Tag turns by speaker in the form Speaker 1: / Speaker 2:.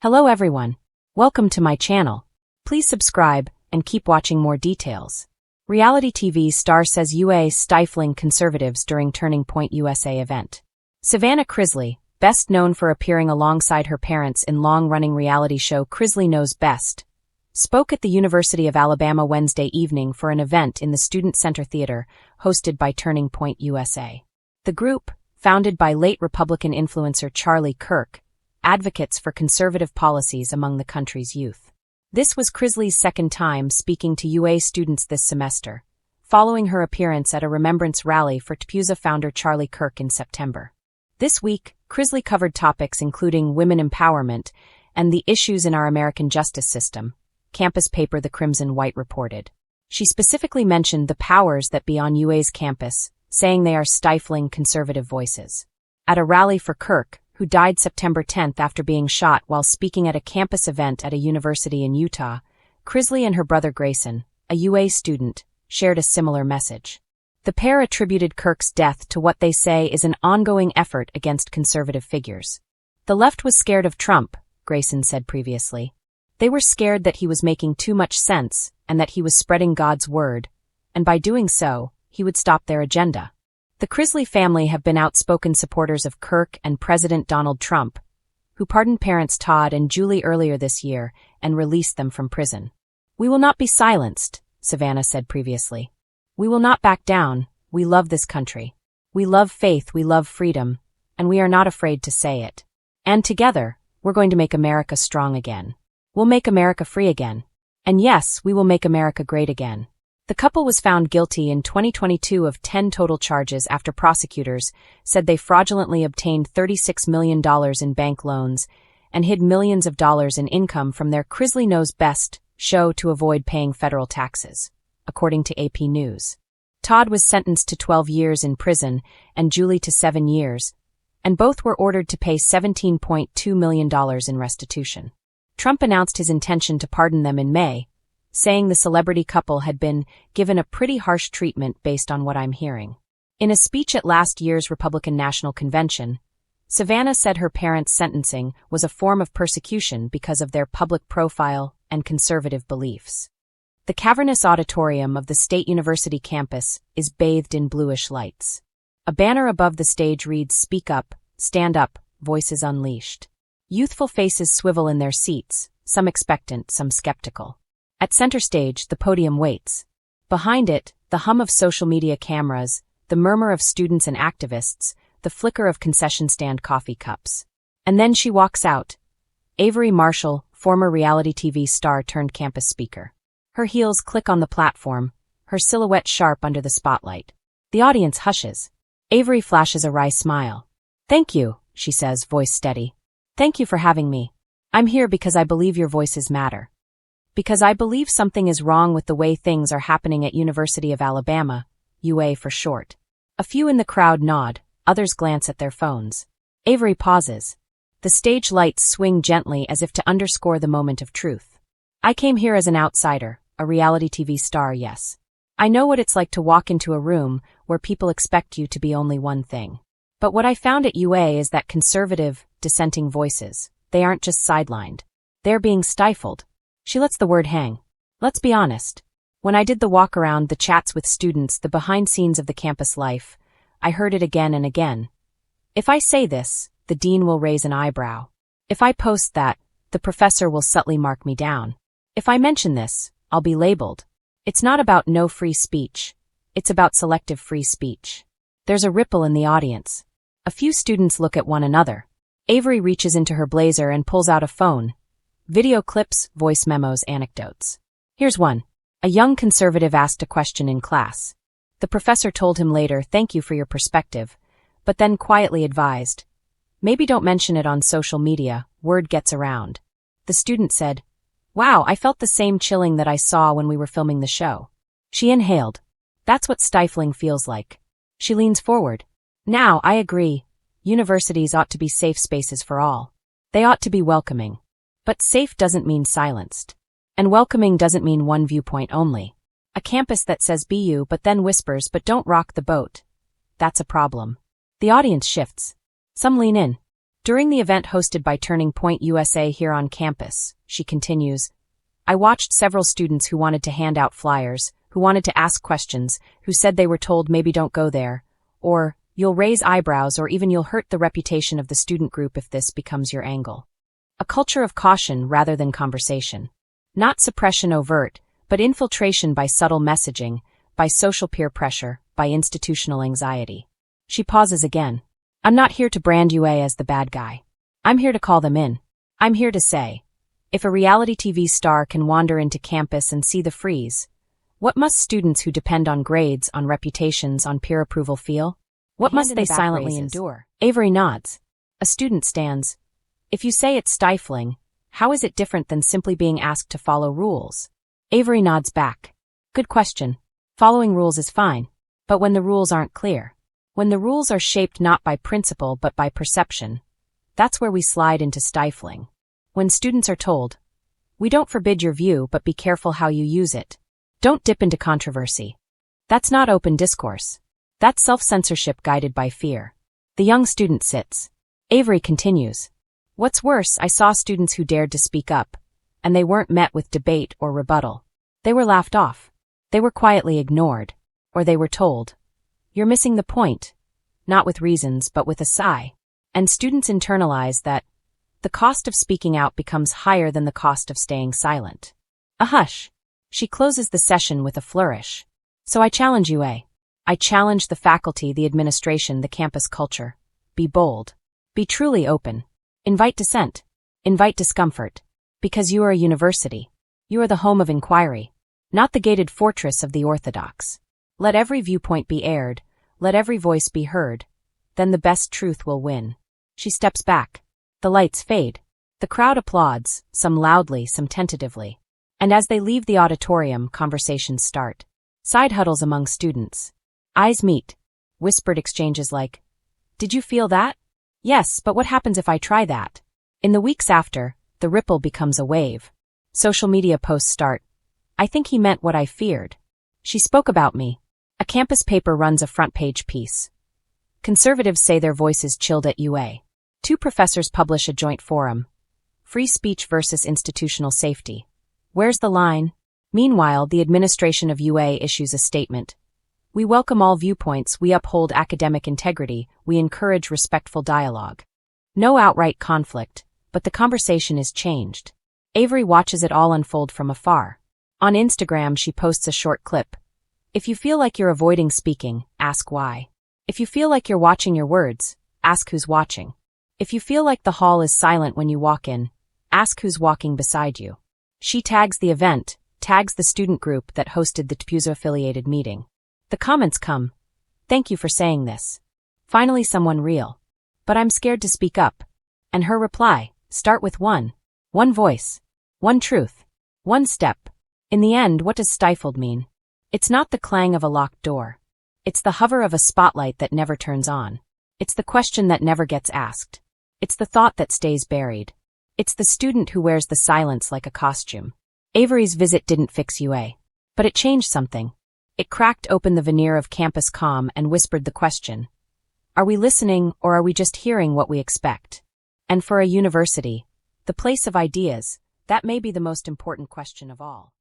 Speaker 1: Hello everyone. Welcome to my channel. Please subscribe and keep watching more details. Reality TV star says UA stifling conservatives during Turning Point USA event. Savannah Crisley, best known for appearing alongside her parents in long-running reality show Crisley Knows Best, spoke at the University of Alabama Wednesday evening for an event in the Student Center Theater hosted by Turning Point USA. The group, founded by late Republican influencer Charlie Kirk, advocates for conservative policies among the country's youth. This was Crisley's second time speaking to UA students this semester, following her appearance at a remembrance rally for TPUSA founder Charlie Kirk in September. This week, Crisley covered topics including women empowerment and the issues in our American justice system, campus paper The Crimson White reported. She specifically mentioned the powers that be on UA's campus, saying they are stifling conservative voices. At a rally for Kirk, who died September 10th after being shot while speaking at a campus event at a university in Utah, Crisley and her brother Grayson, a UA student, shared a similar message. The pair attributed Kirk's death to what they say is an ongoing effort against conservative figures. The left was scared of Trump, Grayson said previously. They were scared that he was making too much sense and that he was spreading God's word, and by doing so, he would stop their agenda. The Crisley family have been outspoken supporters of Kirk and President Donald Trump, who pardoned parents Todd and Julie earlier this year and released them from prison. "We will not be silenced," Savannah said previously. "We will not back down. We love this country. We love faith, we love freedom, and we are not afraid to say it. And together, we're going to make America strong again. We'll make America free again. And yes, we will make America great again." The couple was found guilty in 2022 of 10 total charges after prosecutors said they fraudulently obtained $36 million in bank loans and hid millions of dollars in income from their Crisley Knows Best show to avoid paying federal taxes, according to AP News. Todd was sentenced to 12 years in prison and Julie to 7 years, and both were ordered to pay $17.2 million in restitution. Trump announced his intention to pardon them in May, saying the celebrity couple had been given a pretty harsh treatment based on what I'm hearing. In a speech at last year's Republican National Convention, Savannah said her parents' sentencing was a form of persecution because of their public profile and conservative beliefs. The cavernous auditorium of the State University campus is bathed in bluish lights. A banner above the stage reads, "Speak up, stand up, voices unleashed." Youthful faces swivel in their seats, some expectant, some skeptical. At center stage, the podium waits. Behind it, the hum of social media cameras, the murmur of students and activists, the flicker of concession stand coffee cups. And then she walks out. Avery Marshall, former reality TV star turned campus speaker. Her heels click on the platform, her silhouette sharp under the spotlight. The audience hushes. Avery flashes a wry smile. "Thank you," she says, voice steady. "Thank you for having me. I'm here because I believe your voices matter. Because I believe something is wrong with the way things are happening at University of Alabama, UA for short." A few in the crowd nod, others glance at their phones. Avery pauses. The stage lights swing gently as if to underscore the moment of truth. "I came here as an outsider, a reality TV star, yes. I know what it's like to walk into a room where people expect you to be only one thing. But what I found at UA is that conservative, dissenting voices, they aren't just sidelined. They're being stifled." She lets the word hang. "Let's be honest. When I did the walk around, the chats with students, the behind scenes of the campus life, I heard it again and again. If I say this, the dean will raise an eyebrow. If I post that, the professor will subtly mark me down. If I mention this, I'll be labeled. It's not about no free speech. It's about selective free speech." There's a ripple in the audience. A few students look at one another. Avery reaches into her blazer and pulls out a phone. Video clips, voice memos, anecdotes. Here's one. A young conservative asked a question in class. The professor told him later, "Thank you for your perspective," but then quietly advised, "Maybe don't mention it on social media, word gets around." The student said, "Wow, I felt the same chilling that I saw when we were filming the show." She inhaled. "That's what stifling feels like." She leans forward. "Now, I agree. Universities ought to be safe spaces for all. They ought to be welcoming. But safe doesn't mean silenced. And welcoming doesn't mean one viewpoint only. A campus that says be you but then whispers but don't rock the boat. That's a problem." The audience shifts. Some lean in. During the event hosted by Turning Point USA here on campus, she continues, I watched several students who wanted to hand out flyers, who wanted to ask questions, who said they were told maybe don't go there, or you'll raise eyebrows or even you'll hurt the reputation of the student group if this becomes your angle. A culture of caution rather than conversation. Not suppression overt, but infiltration by subtle messaging, by social peer pressure, by institutional anxiety. She pauses again. I'm not here to brand UA as the bad guy. I'm here to call them in. I'm here to say, if a reality TV star can wander into campus and see the freeze, what must students who depend on grades, on reputations, on peer approval feel? What must they silently endure? Avery nods. A student stands. If you say it's stifling, how is it different than simply being asked to follow rules? Avery nods back. Good question. Following rules is fine. But when the rules aren't clear, when the rules are shaped not by principle but by perception, that's where we slide into stifling. When students are told, we don't forbid your view but be careful how you use it. Don't dip into controversy. That's not open discourse. That's self-censorship guided by fear. The young student sits. Avery continues. What's worse, I saw students who dared to speak up, and they weren't met with debate or rebuttal. They were laughed off. They were quietly ignored, or they were told, you're missing the point, not with reasons but with a sigh. And students internalize that the cost of speaking out becomes higher than the cost of staying silent. A hush. She closes the session with a flourish. So I challenge UA. I challenge the faculty, the administration, the campus culture. Be bold. Be truly open. Invite dissent. Invite discomfort. Because you are a university. You are the home of inquiry, not the gated fortress of the orthodox. Let every viewpoint be aired. Let every voice be heard. Then the best truth will win. She steps back. The lights fade. The crowd applauds, some loudly, some tentatively. And as they leave the auditorium, conversations start. Side huddles among students. Eyes meet. Whispered exchanges like, did you feel that? Yes, but what happens if I try that? In the weeks after, the ripple becomes a wave. Social media posts start. I think he meant what I feared. She spoke about me. A campus paper runs a front-page piece. Conservatives say their voices chilled at UA. 2 professors publish a joint forum. Free speech versus institutional safety. Where's the line? Meanwhile, the administration of UA issues a statement. We welcome all viewpoints, we uphold academic integrity, we encourage respectful dialogue. No outright conflict, but the conversation is changed. Avery watches it all unfold from afar. On Instagram, she posts a short clip. If you feel like you're avoiding speaking, ask why. If you feel like you're watching your words, ask who's watching. If you feel like the hall is silent when you walk in, ask who's walking beside you. She tags the event, tags the student group that hosted the TPUSA-affiliated meeting. The comments come. Thank you for saying this. Finally someone real. But I'm scared to speak up. And her reply, start with one. One voice. One truth. One step. In the end, what does stifled mean? It's not the clang of a locked door. It's the hover of a spotlight that never turns on. It's the question that never gets asked. It's the thought that stays buried. It's the student who wears the silence like a costume. Avery's visit didn't fix UA. But it changed something. It cracked open the veneer of campus calm and whispered the question. Are we listening or are we just hearing what we expect? And for a university, the place of ideas, that may be the most important question of all.